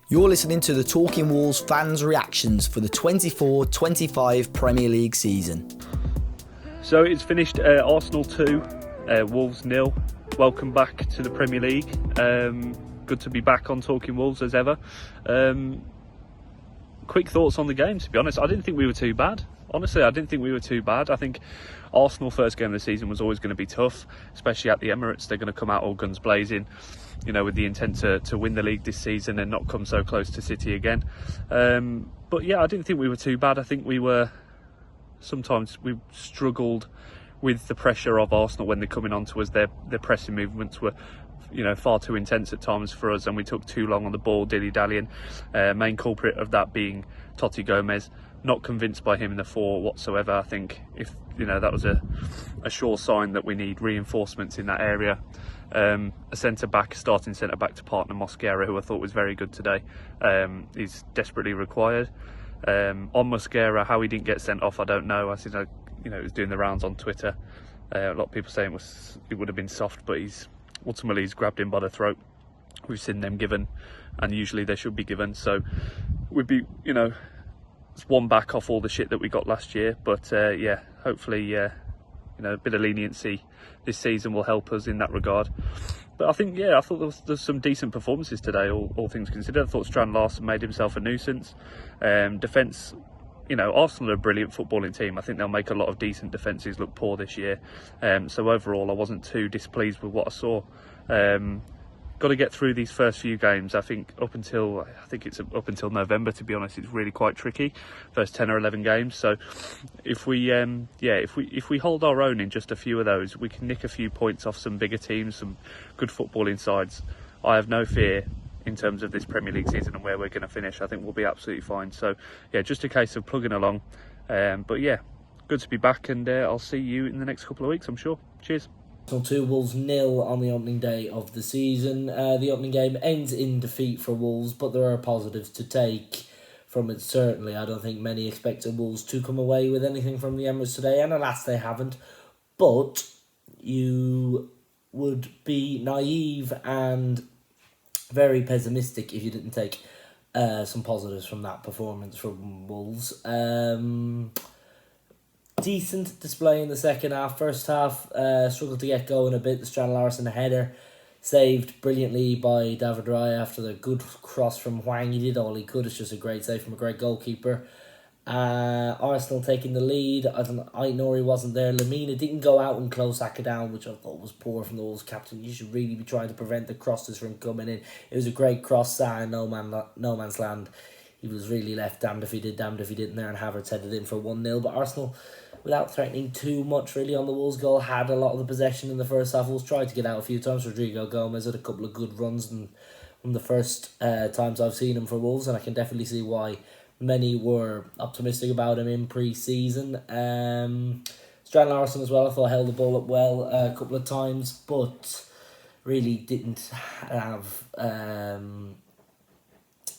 You're listening to the Talking Wolves fans' reactions for the 24-25 Premier League season. So it's finished Arsenal 2, Wolves 0. Welcome back to the Premier League. Good to be back on Talking Wolves as ever. Quick thoughts on the game, to be honest. I didn't think we were too bad. Honestly, I didn't think we were too bad. I think Arsenal first game of the season was always going to be tough, especially at the Emirates. They're going to come out all guns blazing, you know, with the intent to win the league this season and not come so close to City again. But yeah, I didn't think we were too bad. I think sometimes we struggled with the pressure of Arsenal when they're coming onto us. Their pressing movements were, you know, far too intense at times for us, and we took too long on the ball, dilly-dallying. Main culprit of that being Totti Gomez. Not convinced by him in the four whatsoever. I think that was a sure sign that we need reinforcements in that area. A starting centre back to partner Mosquera, who I thought was very good today, is desperately required. On Mosquera, how he didn't get sent off, I don't know. I think it was doing the rounds on Twitter. A lot of people saying it would have been soft, but he's grabbed him by the throat. We've seen them given, and usually they should be given. So we'd be, it's one back off all the shit that we got last year. But hopefully, a bit of leniency this season will help us in that regard. But I thought there's some decent performances today, all things considered. I thought Strand Larsen made himself a nuisance. Defence, Arsenal are a brilliant footballing team. I think they'll make a lot of decent defences look poor this year. So overall, I wasn't too displeased with what I saw. Got to get through these first few games. I think it's up until November, to be honest. It's really quite tricky, first 10 or 11 games. So if we hold our own in just a few of those, we can nick a few points off some bigger teams, some good footballing sides. I have no fear in terms of this Premier League season and where we're going to finish. I think we'll be absolutely fine. So yeah, just a case of plugging along. But yeah, good to be back, and I'll see you in the next couple of weeks, I'm sure. Cheers. Arsenal 2, Wolves 0 on the opening day of the season. The opening game ends in defeat for Wolves, but there are positives to take from it, certainly. I don't think many expected Wolves to come away with anything from the Emirates today, and alas, they haven't. But you would be naive and very pessimistic if you didn't take some positives from that performance from Wolves. Decent display in the second half. First half, struggled to get going a bit. The Strand Larsen header saved brilliantly by David Raya after the good cross from Hwang. He did all he could. It's just a great save from a great goalkeeper. Arsenal taking the lead. Aït-Nouri wasn't there. Lemina didn't go out and close Saka down, which I thought was poor from the Wolves captain. You should really be trying to prevent the crosses from coming in. It was a great cross, in no man's land. He was really left damned if he did, damned if he didn't there, and Havertz headed in for 1-0. But Arsenal, without threatening too much really on the Wolves goal, had a lot of the possession in the first half. Wolves tried to get out a few times. Rodrigo Gomez had a couple of good runs and from the first times I've seen him for Wolves, and I can definitely see why many were optimistic about him in pre-season. Strand Larsen as well, I thought held the ball up well a couple of times, but really didn't have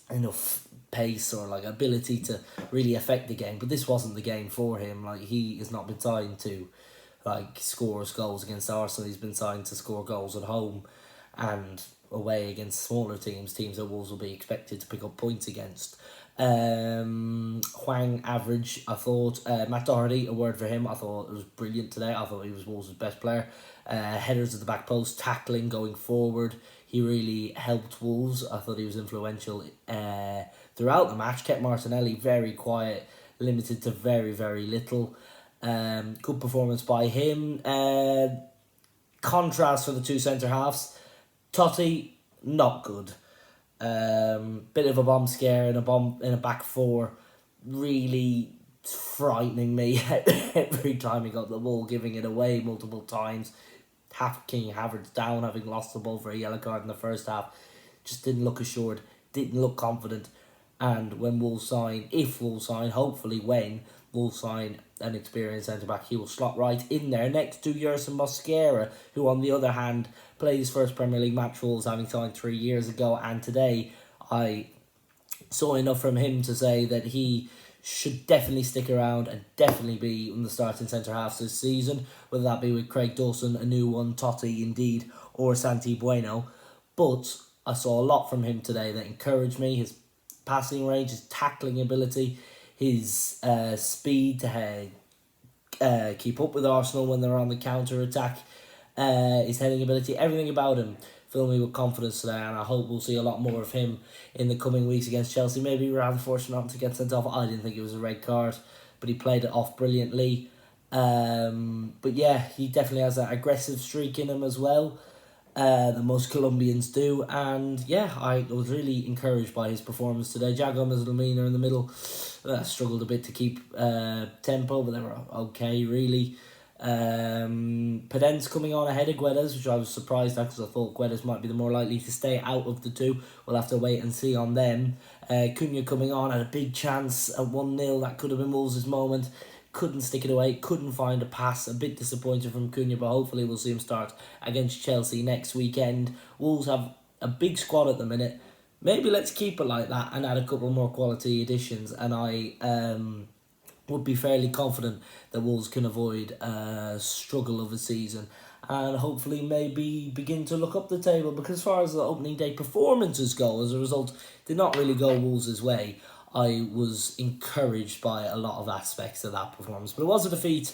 enough pace or ability to really affect the game. But this wasn't the game for him. He has not been signed to score goals against Arsenal. He's been signed to score goals at home and away against smaller teams that Wolves will be expected to pick up points against. Hwang average, I thought. Matt Doherty, a word for him. I thought it was brilliant today. I thought he was Wolves' best player. Headers at the back post, tackling, going forward. He really helped Wolves. I thought he was influential throughout the match. Kept Martinelli very quiet, limited to very, very little. Good performance by him. Contrast for the two centre-halves. Totti, not good. Bit of a bomb scare in a back four, really frightening me every time he got the ball, giving it away multiple times. King Havertz down, having lost the ball for a yellow card in the first half, just didn't look assured, didn't look confident. And when hopefully when Wolves sign an experienced centre-back, he will slot right in there next to Yerson Mosquera, who on the other hand played his first Premier League match for Wolves, having signed 3 years ago, and today I saw enough from him to say that he should definitely stick around and definitely be in the starting centre-halves this season, whether that be with Craig Dawson, a new one, Totti indeed, or Santi Bueno. But I saw a lot from him today that encouraged me. His passing range, his tackling ability, his speed to keep up with Arsenal when they're on the counter-attack, his heading ability, everything about him filled me with confidence today, and I hope we'll see a lot more of him in the coming weeks against Chelsea. Maybe we're unfortunate not to get sent off. I didn't think it was a red card, but he played it off brilliantly. But yeah, he definitely has that aggressive streak in him as well, that most Colombians do. And yeah, I was really encouraged by his performance today. Thiago Gomez and Lemina in the middle struggled a bit to keep tempo, but they were okay, really. Pedence coming on ahead of Guedes, which I was surprised at because I thought Guedes might be the more likely to stay out of the two. We'll have to wait and see on them. Cunha coming on, had a big chance at 1-0. That could have been Wolves' moment. Couldn't stick it away, couldn't find a pass. A bit disappointed from Cunha, but hopefully we'll see him start against Chelsea next weekend. Wolves have a big squad at the minute. Maybe let's keep it like that and add a couple more quality additions, and I would be fairly confident that Wolves can avoid a struggle of a season and hopefully maybe begin to look up the table, because as far as the opening day performances go, as a result, did not really go Wolves' way. I was encouraged by a lot of aspects of that performance. But it was a defeat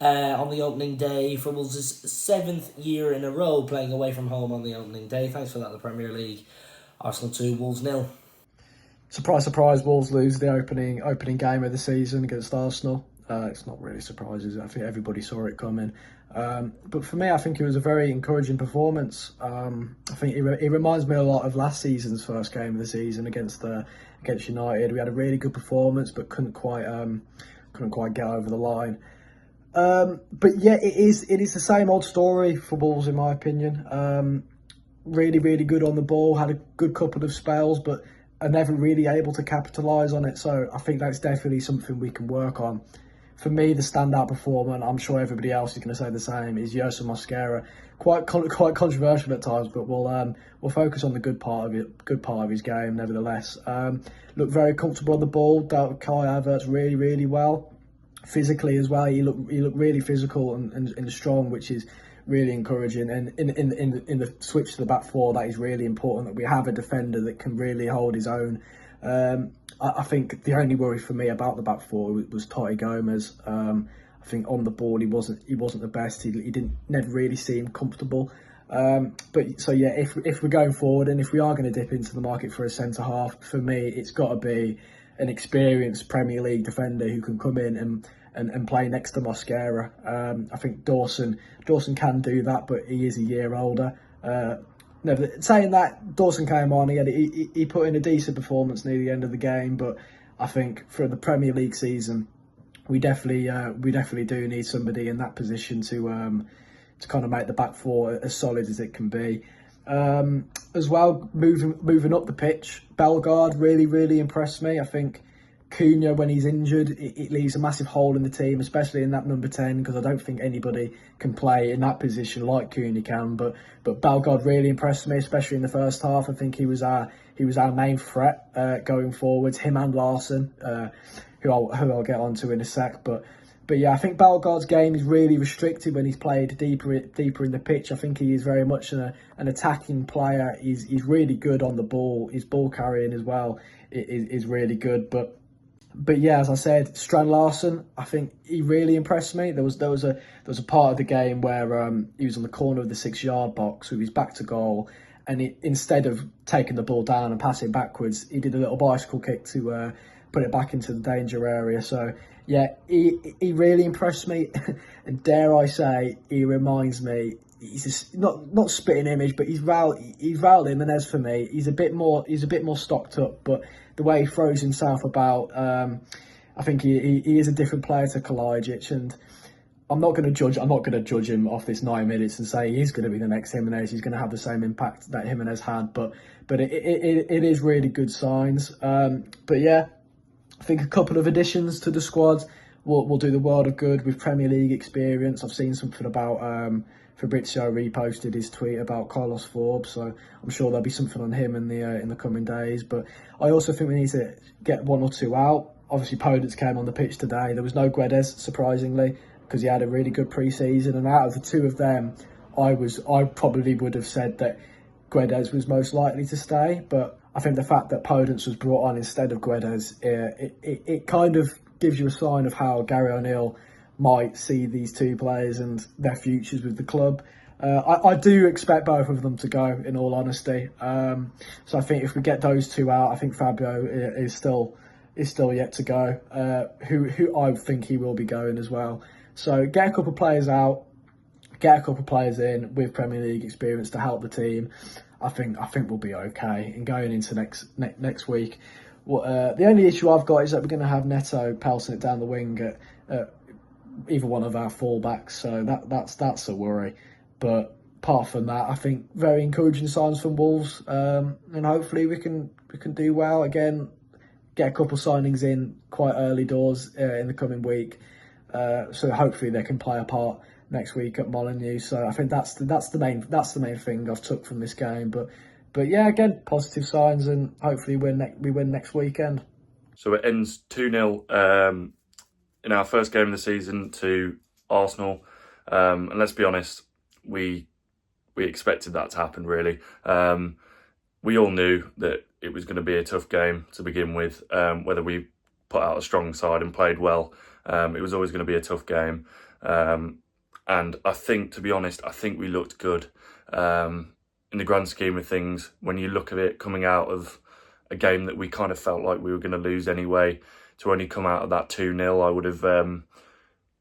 on the opening day for Wolves' 7th year in a row playing away from home on the opening day. Thanks for that, the Premier League. Arsenal 2, Wolves 0. Surprise, surprise, Wolves lose the opening game of the season against Arsenal. It's not really surprises. I think everybody saw it coming. But for me, I think it was a very encouraging performance. I think it reminds me a lot of last season's first game of the season against United. We had a really good performance, but couldn't quite get over the line. But yeah, it is the same old story for Wolves in my opinion. Really, really good on the ball. Had a good couple of spells, but are never really able to capitalise on it. So I think that's definitely something we can work on. For me, the standout performer, and I'm sure everybody else is going to say the same, is José Mosquera. Quite controversial at times, but we'll focus on the good part of his game. Nevertheless, looked very comfortable on the ball. Dealt with Kai Havertz really, really well. Physically as well, he looked really physical and strong, which is really encouraging. And in the switch to the back four, that is really important that we have a defender that can really hold his own. I think the only worry for me about the back four was Toti Gomez. I think on the ball he wasn't the best. He never really seemed comfortable. But so yeah, if we're going forward and if we are going to dip into the market for a centre half, for me it's got to be an experienced Premier League defender who can come in and play next to Mosquera. I think Dawson can do that, but he is a year older. Saying that, Dawson came on. He put in a decent performance near the end of the game, but I think for the Premier League season, we definitely do need somebody in that position to kind of make the back four as solid as it can be. As well, moving up the pitch, Bellegarde really impressed me. I think Cunha, when he's injured, it leaves a massive hole in the team, especially in that number 10, because I don't think anybody can play in that position like Cunha can. But Bellegarde really impressed me, especially in the first half. I think he was our main threat going forwards. Him and Larson, who I'll get onto in a sec. But yeah, I think Bellegarde's game is really restricted when he's played deeper in the pitch. I think he is very much an attacking player. He's really good on the ball. His ball carrying as well is really good. But yeah, as I said, Strand Larson, I think he really impressed me. There was a part of the game where he was on the corner of the 6-yard box with his back to goal, and instead of taking the ball down and passing backwards, he did a little bicycle kick to put it back into the danger area. So yeah, he really impressed me, and dare I say, he reminds me. He's just not spitting image, but he's Raul Jimenez for me. He's a bit more stocked up, but the way he throws himself about, I think he is a different player to Kalajdzic, and I'm not going to judge him off this 9 minutes and say he's going to be the next Jimenez. He's going to have the same impact that Jimenez had, but it is really good signs. But yeah, I think a couple of additions to the squad will do the world of good with Premier League experience. I've seen something about Fabrizio reposted his tweet about Carlos Forbes, so I'm sure there'll be something on him in the coming days. But I also think we need to get one or two out. Obviously, Podence came on the pitch today. There was no Guedes, surprisingly, because he had a really good pre-season. And out of the two of them, I probably would have said that Guedes was most likely to stay, but I think the fact that Podence was brought on instead of Guedes, it kind of gives you a sign of how Gary O'Neill might see these two players and their futures with the club. I do expect both of them to go, in all honesty. So I think if we get those two out, I think Fabio is still yet to go. Who I think he will be going as well. So get a couple of players out, get a couple of players in with Premier League experience to help the team. I think we'll be okay. And going into next week, the only issue I've got is that we're going to have Neto pelting it down the wing at either one of our fullbacks. So that's a worry. But apart from that, I think very encouraging signs from Wolves, and hopefully we can do well again. Get a couple of signings in quite early doors in the coming week, so hopefully they can play a part next week at Molineux. So I think that's the main thing I've took from this game. But yeah, again, positive signs, and hopefully we win next weekend. So it ends 2-0 in our first game of the season to Arsenal, and let's be honest. We expected that to happen, really. We all knew that it was going to be a tough game to begin with. Whether we put out a strong side and played well, it was always going to be a tough game. And I think, to be honest, I think we looked good. In the grand scheme of things, when you look at it coming out of a game that we kind of felt like we were going to lose anyway, to only come out of that 2-0, I would have...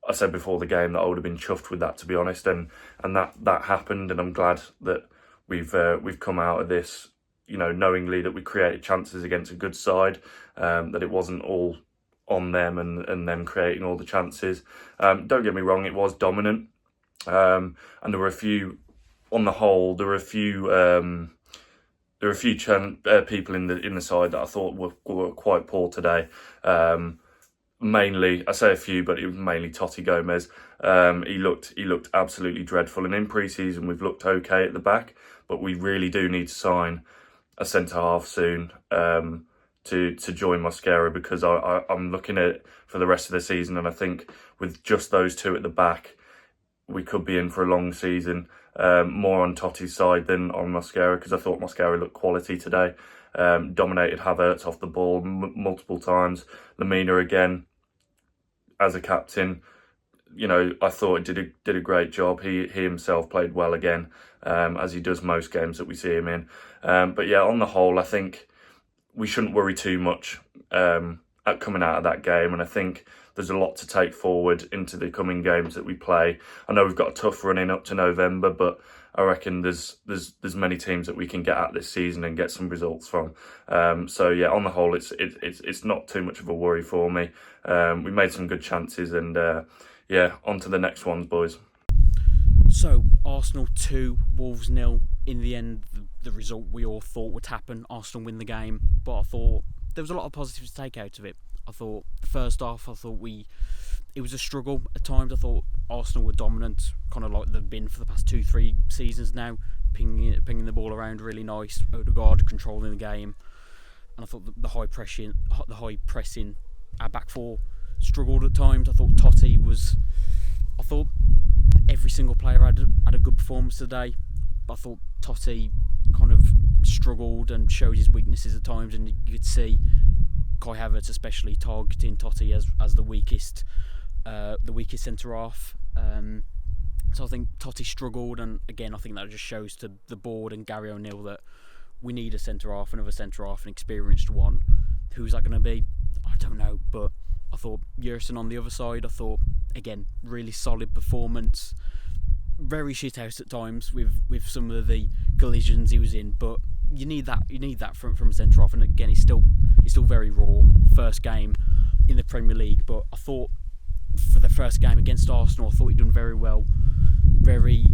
I said before the game that I would have been chuffed with that, to be honest, and that happened, and I'm glad that we've come out of this, knowingly that we created chances against a good side, that it wasn't all on them and them creating all the chances. Don't get me wrong, it was dominant, and there were a few, on the whole, there were a few people in the side that I thought were quite poor today. Mainly, I say a few, but it was mainly Totti Gomez. He looked absolutely dreadful. And in pre-season, we've looked okay at the back, but we really do need to sign a centre-half soon to join Mosquera, because I'm looking at it for the rest of the season, and I think with just those two at the back, we could be in for a long season. More on Totti's side than on Mosquera, because I thought Mosquera looked quality today. Dominated Havertz off the ball multiple times. Lemina again, as a captain, I thought did a great job. He himself played well again, as he does most games that we see him in. But yeah, on the whole, I think we shouldn't worry too much at coming out of that game. And I think there's a lot to take forward into the coming games that we play. I know we've got a tough run in up to November, but I reckon there's many teams that we can get at this season and get some results from. So yeah, on the whole, it's not too much of a worry for me. We made some good chances, and yeah, on to the next ones, boys. So Arsenal 2, Wolves 0. In the end, the result we all thought would happen. Arsenal win the game, but I thought there was a lot of positives to take out of it. I thought the first half, it was a struggle at times. I thought Arsenal were dominant, kind of like they've been for the past 2-3 seasons now, pinging the ball around really nice. Odegaard controlling the game, and I thought the high pressing, our back four struggled at times. I thought every single player had a good performance today. I thought Totti kind of struggled and showed his weaknesses at times, and you could see Kai Havertz especially targeting Totti as the weakest centre half. So I think Totti struggled, and again I think that just shows to the board and Gary O'Neill that we need another centre half, an experienced one. Who's that going to be? I don't know, but I thought Yerson on the other side, I thought again really solid performance. Very shithouse at times with some of the collisions he was in, but you need that from a centre half. And again, he's still very raw. First game in the Premier League, but I thought for the first game against Arsenal, I thought he'd done very well, very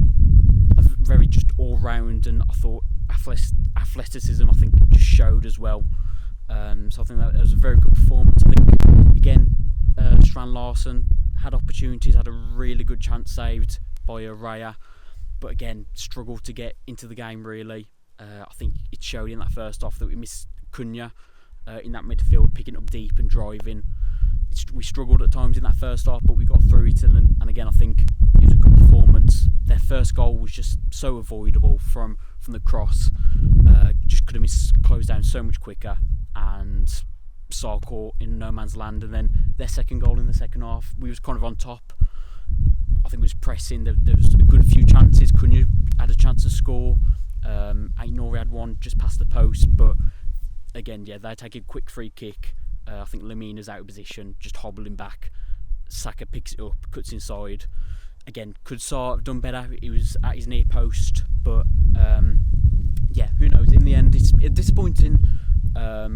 just all round, and I thought athleticism I think just showed as well. So I think that was a very good performance. I think again, Strand Larsen had opportunities, had a really good chance saved by Raya, but again struggled to get into the game really. I think it showed in that first half that we missed Cunha in that midfield, picking up deep and driving. we struggled at times in that first half, but we got through it, and again I think it was a good performance. Their first goal was just so avoidable from the cross, just could have been closed down so much quicker, and Sarr caught in no man's land. And then their second goal in the second half, we was kind of on top. I think it was pressing, there was a good few chances. Cunha had a chance to score, Aït-Nouri had one just past the post, but again, yeah, they take a quick free kick. I think Lemina's out of position, just hobbling back. Saka picks it up, cuts inside. Again, could Sarr have done better? He was at his near post, but yeah, who knows? In the end, it's a disappointing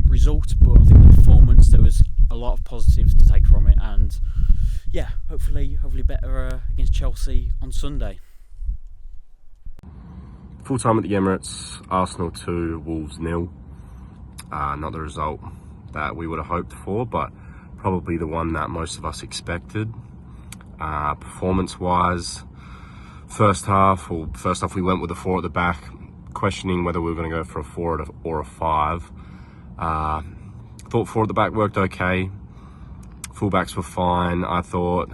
result, but I think the performance, there was a lot of positives to take from it, and yeah, hopefully better against Chelsea on Sunday. Full time at the Emirates, Arsenal 2, Wolves 0. Not the result that we would have hoped for, but probably the one that most of us expected. Performance-wise, first half we went with a 4 at the back, questioning whether we were going to go for a 4 or a 5. Thought 4 at the back worked okay. Fullbacks were fine, I thought.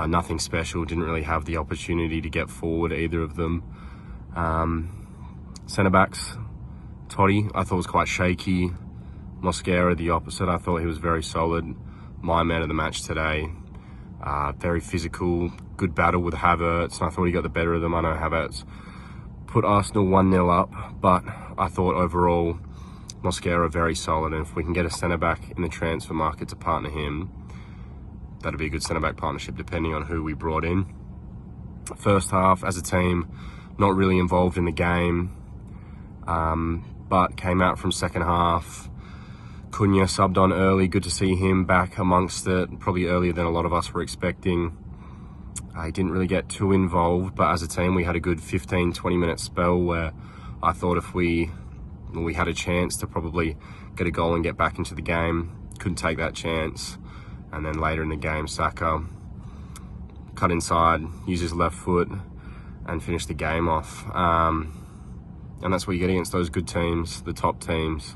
Nothing special, didn't really have the opportunity to get forward, either of them. Centre-backs, Totti, I thought was quite shaky. Mosquera, the opposite, I thought he was very solid. My man of the match today. Very physical, good battle with Havertz, and I thought he got the better of them. I know Havertz put Arsenal 1-0 up, but I thought overall Mosquera very solid, and if we can get a centre-back in the transfer market to partner him, that'd be a good centre-back partnership depending on who we brought in. First half, as a team, not really involved in the game, but came out from second half. Cunha subbed on early, good to see him back amongst it, probably earlier than a lot of us were expecting. He didn't really get too involved, but as a team we had a good 15-20 minute spell where I thought if we had a chance to probably get a goal and get back into the game, couldn't take that chance. And then later in the game, Saka cut inside, used his left foot and finished the game off. And that's what you get against those good teams, the top teams.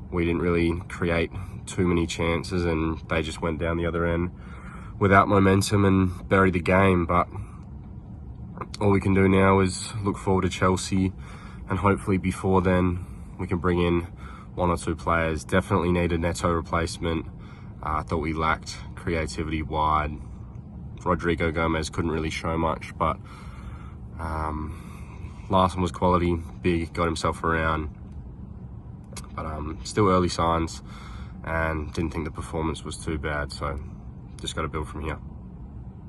We didn't really create too many chances, and they just went down the other end without momentum and buried the game. But all we can do now is look forward to Chelsea, and hopefully before then we can bring in 1 or 2 players. Definitely need a Neto replacement. I thought we lacked creativity wide. Rodrigo Gomez couldn't really show much, but Larson was quality, big, got himself around. But still early signs, and didn't think the performance was too bad, so just got to build from here.